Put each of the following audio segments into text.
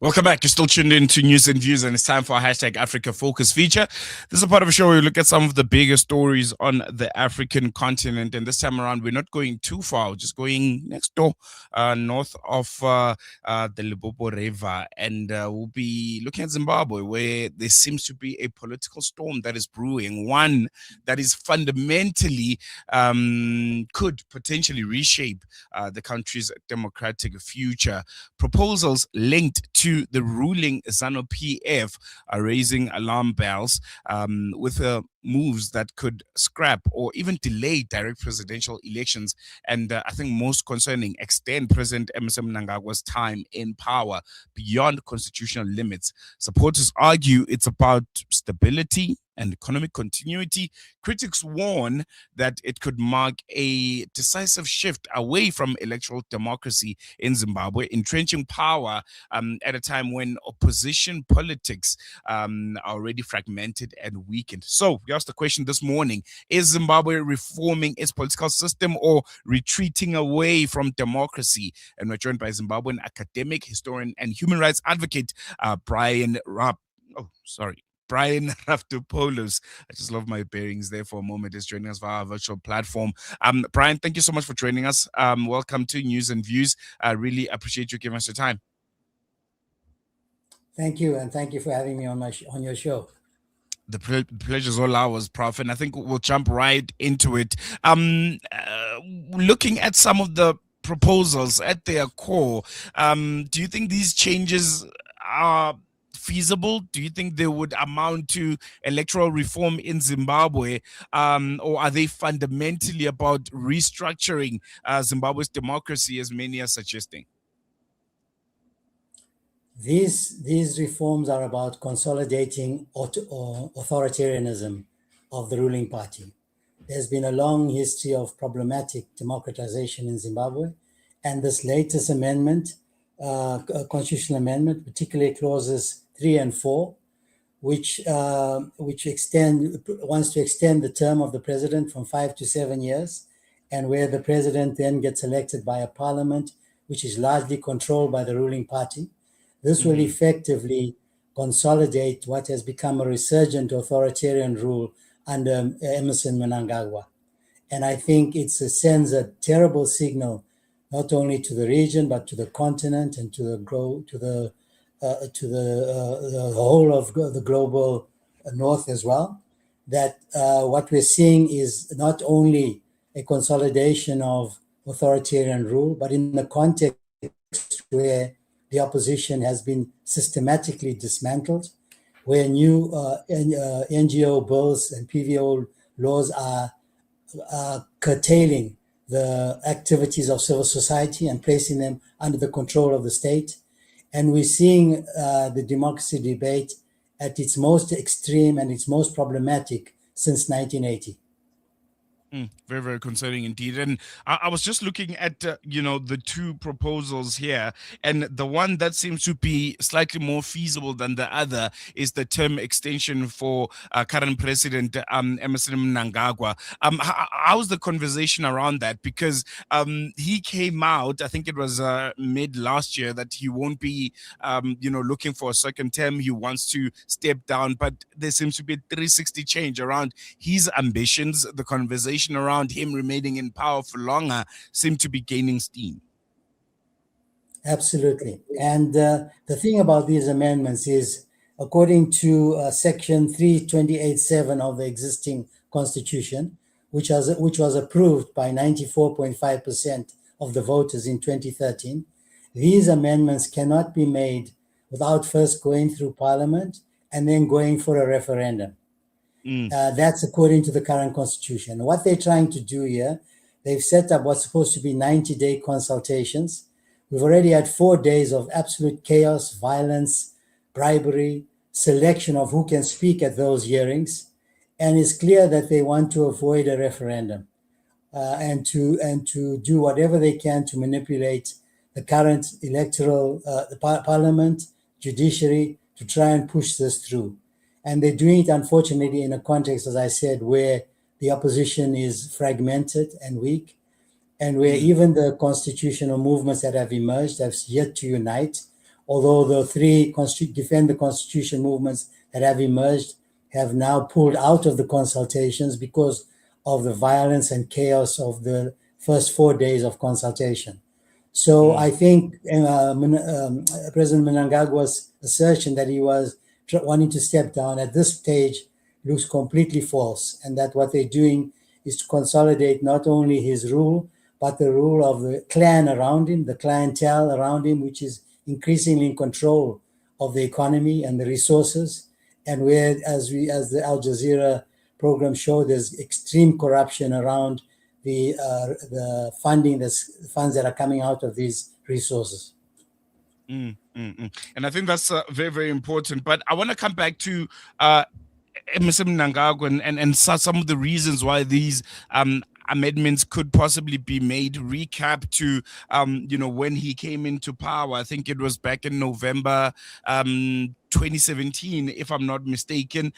Welcome back. You're still tuned in to News and Views, and it's time for our hashtag Africa Focus feature. This is a part of a show where we look at some of the biggest stories on the African continent. And this time around, we're not going too far, we're just going next door, north of the Limpopo River. And we'll be looking at Zimbabwe, where there seems to be a political storm that is brewing, one that is fundamentally could potentially reshape the country's democratic future. Proposals linked to the ruling ZANU-PF are raising alarm bells with moves that could scrap or even delay direct presidential elections. And I think most concerning, extend President Emmerson Mnangagwa's time in power beyond constitutional limits. Supporters argue it's about stability and economic continuity. Critics warn that it could mark a decisive shift away from electoral democracy in Zimbabwe, entrenching power at a time when opposition politics are already fragmented and weakened. So we asked the question this morning: is Zimbabwe reforming its political system or retreating away from democracy? And we're joined by Zimbabwean academic, historian, and human rights advocate Brian Raftopoulo. I just love my bearings there for a moment. Is joining us via our virtual platform. Brian, thank you so much for joining us. Welcome to News and Views. I really appreciate you giving us your time. Thank you, and thank you for having me on your show. The pleasure's all ours, Prof, and I think we'll jump right into it. Looking at some of the proposals at their core, do you think these changes are feasible? Do you think they would amount to electoral reform in Zimbabwe, or are they fundamentally about restructuring Zimbabwe's democracy, as many are suggesting? These reforms are about consolidating authoritarianism of the ruling party. There's been a long history of problematic democratization in Zimbabwe, and this latest amendment, constitutional amendment, particularly clauses 3 and 4, which wants to extend the term of the president from 5 to 7 years, and where the president then gets elected by a parliament which is largely controlled by the ruling party. This will effectively consolidate what has become a resurgent authoritarian rule under Emmerson Mnangagwa. And I think it sends a terrible signal, not only to the region, but to the continent and to the whole of the global north as well, that what we're seeing is not only a consolidation of authoritarian rule, but in the context where the opposition has been systematically dismantled, where new NGO bills and PVO laws are curtailing the activities of civil society and placing them under the control of the state. And we're seeing the democracy debate at its most extreme and its most problematic since 1980. Very, very concerning indeed. And I was just looking at, the two proposals here, and the one that seems to be slightly more feasible than the other is the term extension for current President Emmerson Mnangagwa. How's the conversation around that? Because he came out, I think it was mid last year, that he won't be, looking for a second term. He wants to step down, but there seems to be a 360 change around his ambitions. The conversation around him remaining in power for longer seem to be gaining steam. Absolutely. And the thing about these amendments is, according to section 328.7 of the existing constitution, which was approved by 94.5% of the voters in 2013, these amendments cannot be made without first going through parliament and then going for a referendum. That's according to the current constitution. What they're trying to do here, they've set up what's supposed to be 90-day consultations. We've already had 4 days of absolute chaos, violence, bribery, selection of who can speak at those hearings. And it's clear that they want to avoid a referendum and to do whatever they can to manipulate the current electoral parliament, judiciary, to try and push this through. And they're doing it, unfortunately, in a context, as I said, where the opposition is fragmented and weak. and where even the constitutional movements that have emerged have yet to unite. Although the three defend the constitution movements that have emerged have now pulled out of the consultations because of the violence and chaos of the first 4 days of consultation. So I think President Mnangagwa's assertion that he was wanting to step down at this stage looks completely false, and that what they're doing is to consolidate not only his rule, but the rule of the clan around him, the clientele around him, which is increasingly in control of the economy and the resources. And where, as the Al Jazeera program showed, there's extreme corruption around the funds that are coming out of these resources. And I think that's very, very important. But I want to come back to Mr. Mnangagwa and some of the reasons why these amendments could possibly be made. Recap to when he came into power. I think it was back in November 2017, if I'm not mistaken.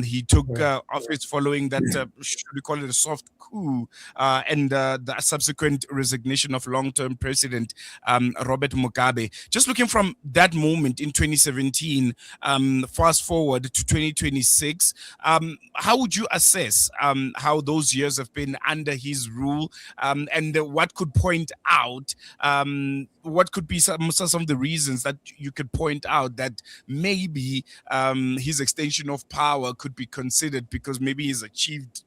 He took office following that, should we call it a soft coup, and the subsequent resignation of long-term president Robert Mugabe. Just looking from that moment in 2017, fast forward to 2026, how would you assess how those years have been under his rule, and what could point out, what could be some of the reasons that you could point out that maybe his extension of power could be considered, because maybe he's achieved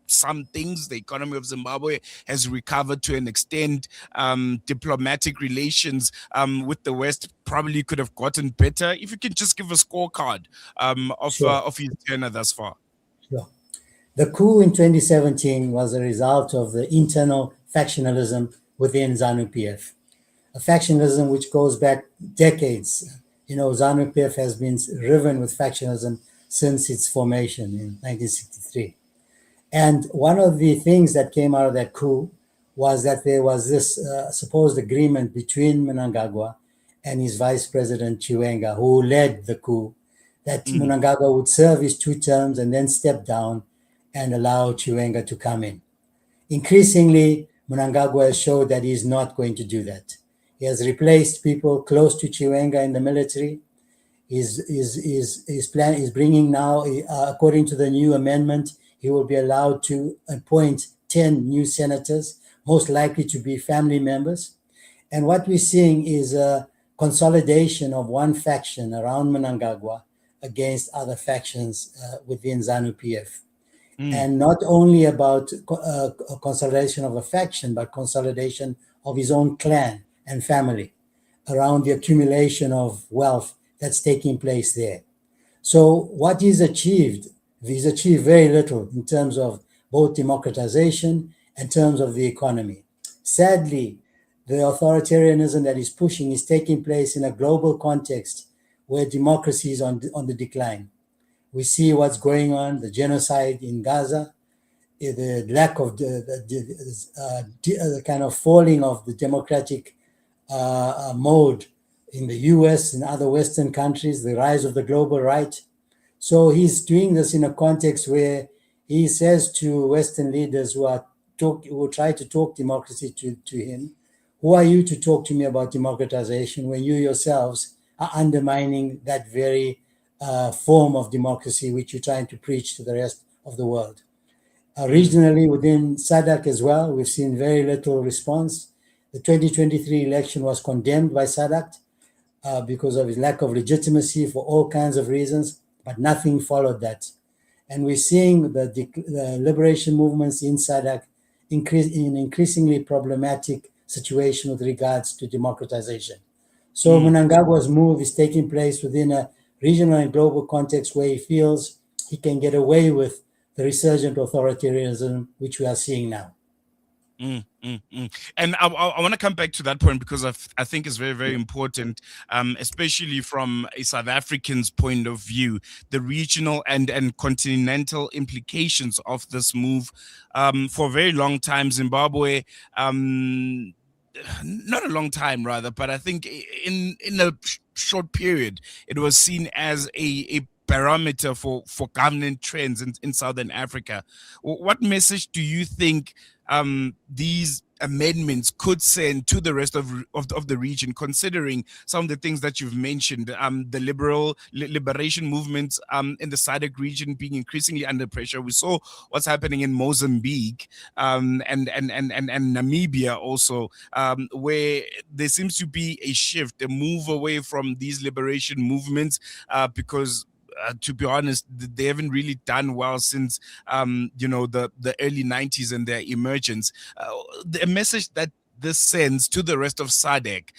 some things. The economy of Zimbabwe has recovered to an extent. Diplomatic relations with the West probably could have gotten better. If you can just give a scorecard of his tenure thus far. Sure. The coup in 2017 was a result of the internal factionalism within ZANU-PF, a factionalism which goes back decades. ZANU-PF has been riven with factionalism since its formation in 1963. And one of the things that came out of that coup was that there was this supposed agreement between Mnangagwa and his vice president Chiwenga, who led the coup, that Mnangagwa would serve his 2 terms and then step down and allow Chiwenga to come in. Increasingly, Mnangagwa has showed that he's not going to do that. He has replaced people close to Chiwenga in the military. His plan is bringing now, according to the new amendment, he will be allowed to appoint 10 new senators, most likely to be family members. And what we're seeing is a consolidation of one faction around Mnangagwa against other factions within ZANU-PF. And not only about a consolidation of a faction, but consolidation of his own clan and family around the accumulation of wealth that's taking place there. So what he's achieved very little in terms of both democratization and terms of the economy. Sadly, the authoritarianism that he's pushing is taking place in a global context where democracy is on the decline. We see what's going on, the genocide in Gaza, the lack of the kind of falling of the democratic mode in the US and other Western countries, the rise of the global right. So he's doing this in a context where he says to Western leaders who try to talk democracy to him, who are you to talk to me about democratization when you yourselves are undermining that very form of democracy which you're trying to preach to the rest of the world. Regionally, within SADC as well, we've seen very little response. The 2023 election was condemned by SADC because of its lack of legitimacy for all kinds of reasons, but nothing followed that. And we're seeing the liberation movements in SADC in an increasingly problematic situation with regards to democratization. So Mnangagwa's move is taking place within a regional and global context where he feels he can get away with the resurgent authoritarianism which we are seeing now. And I want to come back to that point because I think it's very, very important, especially from a South African's point of view, the regional and continental implications of this move. For a very long time, Zimbabwe, not a long time rather, but I think in a short period, it was seen as a barometer for governance trends in Southern Africa. What message do you think these amendments could send to the rest of the region, considering some of the things that you've mentioned, the liberation movements in the SADC region being increasingly under pressure. We saw what's happening in Mozambique and Namibia also, where there seems to be a shift, a move away from these liberation movements, because to be honest, they haven't really done well since the early 90s and their emergence. The message that this sends to the rest of SADC,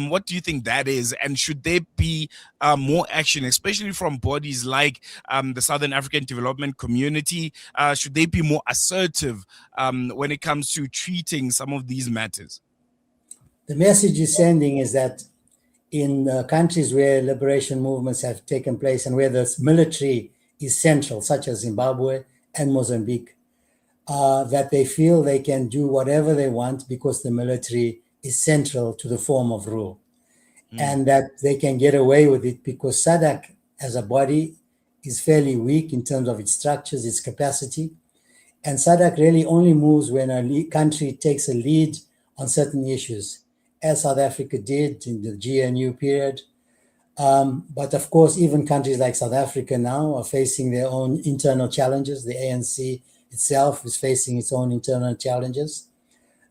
what do you think that is? And should there be more action, especially from bodies like the Southern African Development Community? Should they be more assertive when it comes to treating some of these matters? The message you're sending is that in countries where liberation movements have taken place and where the military is central, such as Zimbabwe and Mozambique, that they feel they can do whatever they want because the military is central to the form of rule, and that they can get away with it because SADC as a body is fairly weak in terms of its structures, its capacity, and SADC really only moves when a country takes a lead on certain issues, as South Africa did in the GNU period. But of course, even countries like South Africa now are facing their own internal challenges. The ANC itself is facing its own internal challenges.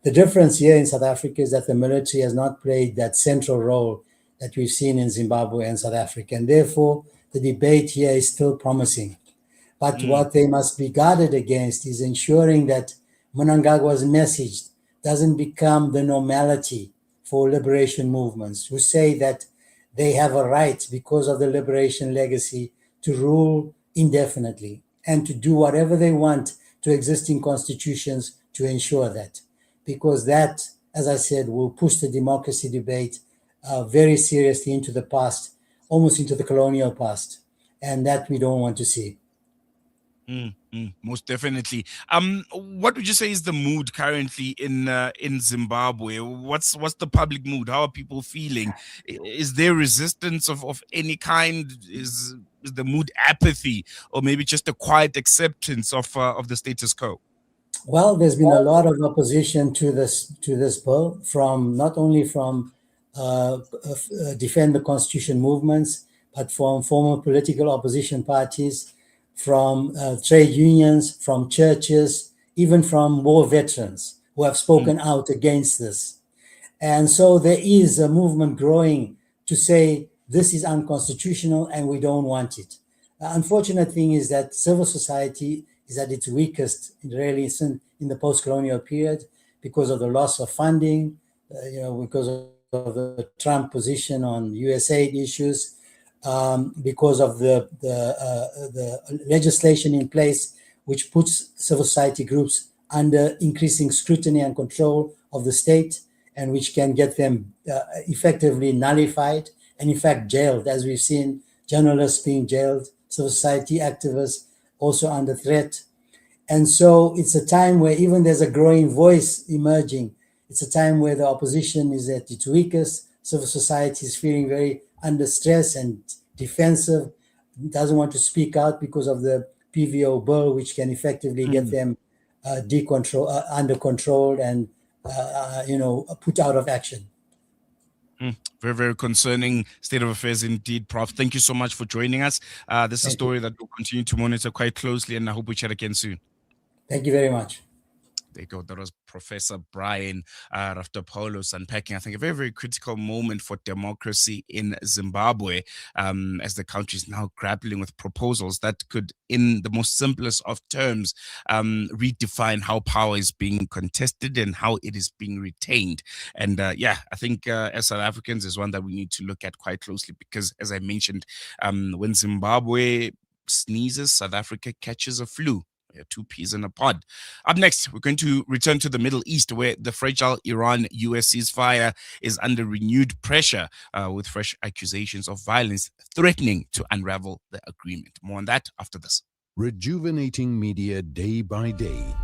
The difference here in South Africa is that the military has not played that central role that we've seen in Zimbabwe and South Africa. And therefore, the debate here is still promising. But what they must be guarded against is ensuring that Mnangagwa's message doesn't become the normality for liberation movements who say that they have a right, because of the liberation legacy, to rule indefinitely and to do whatever they want to existing constitutions to ensure that. Because that, as I said, will push the democracy debate very seriously into the past, almost into the colonial past. And that we don't want to see. Most definitely. What would you say is the mood currently in Zimbabwe? What's the public mood? How are people feeling? Is there resistance of any kind? Is the mood apathy, or maybe just a quiet acceptance of the status quo? Well, there's been a lot of opposition to this bill, from not only from defend the constitution movements, but from former political opposition parties, from trade unions, from churches, even from war veterans who have spoken out against this. And so there is a movement growing to say this is unconstitutional and we don't want it. The unfortunate thing is that civil society is at its weakest really in the post-colonial period because of the loss of funding, because of the Trump position on USAID issues, because of the legislation in place, which puts civil society groups under increasing scrutiny and control of the state, and which can get them effectively nullified and in fact jailed, as we've seen journalists being jailed, civil society activists also under threat. And so it's a time where even there's a growing voice emerging. It's a time where the opposition is at its weakest. Civil society is feeling very under stress and defensive, doesn't want to speak out because of the PVO bill, which can effectively get them under control and put out of action. Very, very concerning state of affairs indeed, Prof. Thank you so much for joining us. This is a story that we'll continue to monitor quite closely, and I hope we chat again soon. Thank you very much. There you go. That was Professor Brian Raftopoulo unpacking, I think, a very, very critical moment for democracy in Zimbabwe, as the country is now grappling with proposals that could, in the most simplest of terms, redefine how power is being contested and how it is being retained. And I think as South Africans is one that we need to look at quite closely because, as I mentioned, when Zimbabwe sneezes, South Africa catches a flu. Two peas in a pod. Up next, we're going to return to the Middle East, where the fragile Iran-US ceasefire is under renewed pressure, with fresh accusations of violence threatening to unravel the agreement. More on that after this. Rejuvenating media day by day.